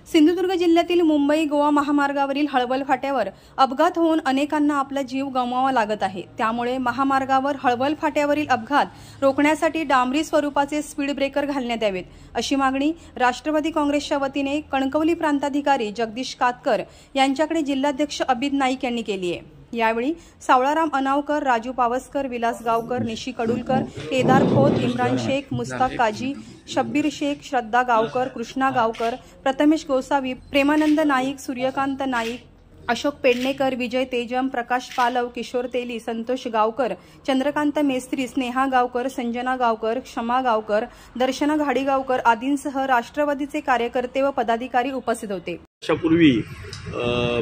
सिंधुदुर्ग जिल्ह्यातील मुंबई गोवा महामार्गावरील हळवल फाट्यावर अपघात होऊन अनेकांना आपला जीव गमवावा लागत आहे। त्यामुळे महामार्गावर हळवल फाट्यावरील अपघात रोखण्यासाठी डांबरी स्वरूपाचे स्पीड ब्रेकर घालण्यात यावेत अशी मागणी राष्ट्रवादी काँग्रेसच्या वतीने कणकवली प्रांताधिकारी जगदीश कातकर यांच्याकडे जिल्हाध्यक्ष अबिद नाईक यांनी केली आहे। यावेळी सावळाराम अनावकर, राजू पावसकर, विलास गावकर, निशी कडुलकर, केदार खोत, इम्रान शेख, मुस्ताक काजी, शब्बीर शेख, श्रद्धा गावकर, कृष्णा गावकर, प्रथमेश गोसावी, प्रेमानंद नाईक, सूर्यकांत नाईक, अशोक पेडणेकर, विजय तेजम, प्रकाश पालव, किशोर तेली, संतोष गावकर, चंद्रकांत मेस्त्री, स्नेहा गावकर, संजना गावकर, क्षमा गावकर, दर्शना घाडीगावकर आदींसह राष्ट्रवादीचे कार्यकर्ते व पदाधिकारी उपस्थित होते। वर्षापूर्वी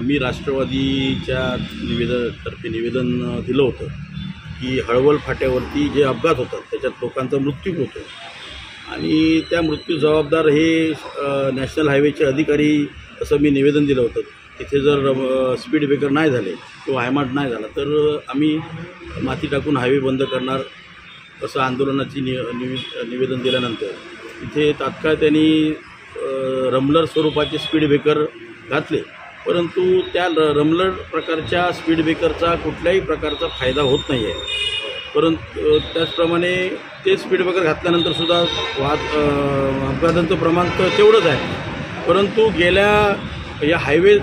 मी राष्ट्रवादीच्या तर्फे निवेदन दिलं होतं की हळवल फाट्यावरती जे अपघात होतात त्याच्यात लोकांचा मृत्यू होतो आणि त्या मृत्यू जबाबदार हे नॅशनल हायवेचे अधिकारी असं मी निवेदन दिलं होतं। तिथे जर स्पीड ब्रेकर नाही झाले किंवा हायमार्ट नाही झाला तर आम्ही माती टाकून हायवे बंद करणार असं आंदोलनाची निवेदन दिल्यानंतर इथे तात्काळ त्यांनी रमलर स्वरूपाचे स्पीड ब्रेकर घातले, परंतु त्या रमलर प्रकारच्या स्पीड ब्रेकरचा कुठल्याही प्रकारचा फायदा होत नाही आहे। परंतु त्याचप्रमाणे ते स्पीड ब्रेकर घातल्यानंतर सुद्धा अपघातांचं प्रमाण तर तेवढंच आहे, परंतु गेल्या या हायवे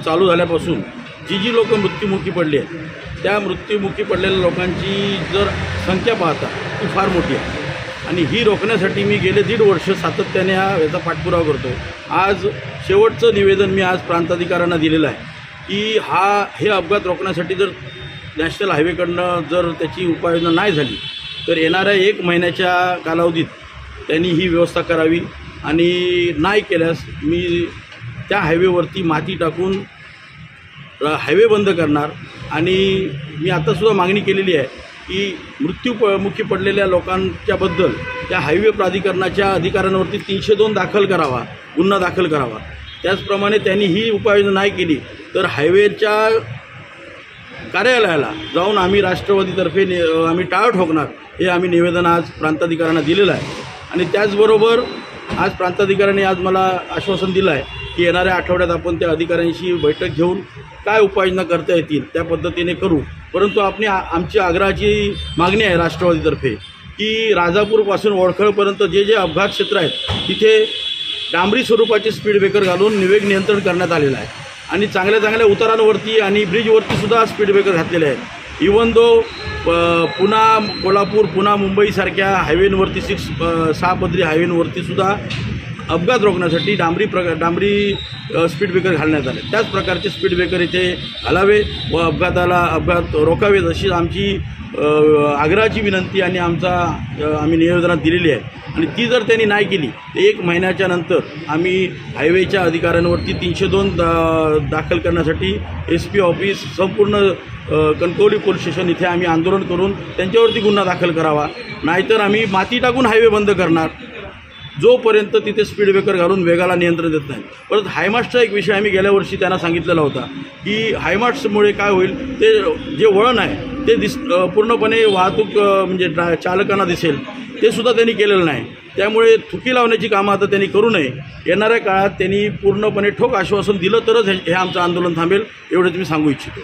चालू झाल्यापासून जी लोक मृत्युमुखी पडली आहेत त्या मृत्युमुखी पडलेल्या लोकांची जर संख्या पाहता ती फार मोठी आहे आणि ही रोखण्यासाठी मी गेले 1.5 वर्ष सातत्याने याचा पाठपुरावा करतो। आज शेवटचं निवेदन मी आज प्रांताधिकाऱ्यांना दिलेलं आहे की हे अपघात रोखण्यासाठी जर नॅशनल हायवेकडनं जर त्याची उपाययोजना नाही झाली तर येणाऱ्या 1 महिन्याच्या कालावधीत त्यांनी ही व्यवस्था करावी आणि नाही केल्यास मी त्या हायवेवरती माती टाकून हायवे बंद करणार। आणि मी आतासुद्धा मागणी केलेली आहे की मृत्युमुखी पडलेल्या लोकांच्याबद्दल त्या हायवे प्राधिकरणाच्या अधिकाऱ्यांवरती 302 दाखल करावा, गुन्हा दाखल करावा। त्याचप्रमाणे त्यांनी ही उपाययोजना नाही केली तर हायवेच्या कार्यालयाला जाऊन आम्ही राष्ट्रवादीतर्फे आम्ही टाळ ठोकणार हे आम्ही निवेदन आज प्रांताधिकाऱ्यांना दिलेलं आहे। आणि त्याचबरोबर आज प्रांताधिकाऱ्यांनी आज मला आश्वासन दिलं आहे की येणाऱ्या आठवड्यात आपण त्या अधिकाऱ्यांशी बैठक घेऊन काय उपाययोजना करता येतील त्या पद्धतीने करू। परंतु आमची आग्रहाची मागणी आहे राष्ट्रवादीतर्फे की राजापूरपासून वडखळपर्यंत जे अपघात क्षेत्र आहेत तिथे डांबरी स्वरूपाचे स्पीड ब्रेकर घालून वेग नियंत्रण करण्यात आलेलं आहे आणि चांगल्या उतारांवरती आणि ब्रिजवरती सुद्धा स्पीड ब्रेकर घातलेले आहेत। इवन दो पुणा कोल्हापूर, पुणा मुंबईसारख्या हायवेवरती 6 पदरी हायवेवरती सुद्धा अपघात रोखण्यासाठी डांबरी स्पीड ब्रेकर घालण्यात आले। त्याच प्रकारचे स्पीड ब्रेकर इथे घालावे व अपघात रोखावेत अशी आमची आग्रहाची विनंती आणि आम्ही निवेदनात दिलेली आहे। आणि ती जर त्यांनी नाही केली तर 1 महिन्याच्या नंतर आम्ही हायवेच्या अधिकाऱ्यांवरती 302 दाखल करण्यासाठी SP ऑफिस संपूर्ण कणकवली पोलीस स्टेशन इथे आम्ही आंदोलन करून त्यांच्यावरती गुन्हा दाखल करावा, नाहीतर आम्ही माती टाकून हायवे बंद करणार जोपर्यंत तिथे स्पीड ब्रेकर घालून वेगाला नियंत्रण देत नाही। परत हायमार्ट्सचा एक विषय आम्ही गेल्या वर्षी त्यांना सांगितलेला होता की हायमार्ट्समुळे काय होईल, ते जे वळण आहे ते पूर्णपणे वाहतूक म्हणजे चालकांना दिसेल, ते सुद्धा त्यांनी केलेलं नाही। त्यामुळे थुकी लावण्याची कामं आता त्यांनी करू नये। येणाऱ्या काळात त्यांनी पूर्णपणे ठोक आश्वासन दिलं तरच हे आमचं आंदोलन थांबेल एवढंच मी सांगू इच्छितो।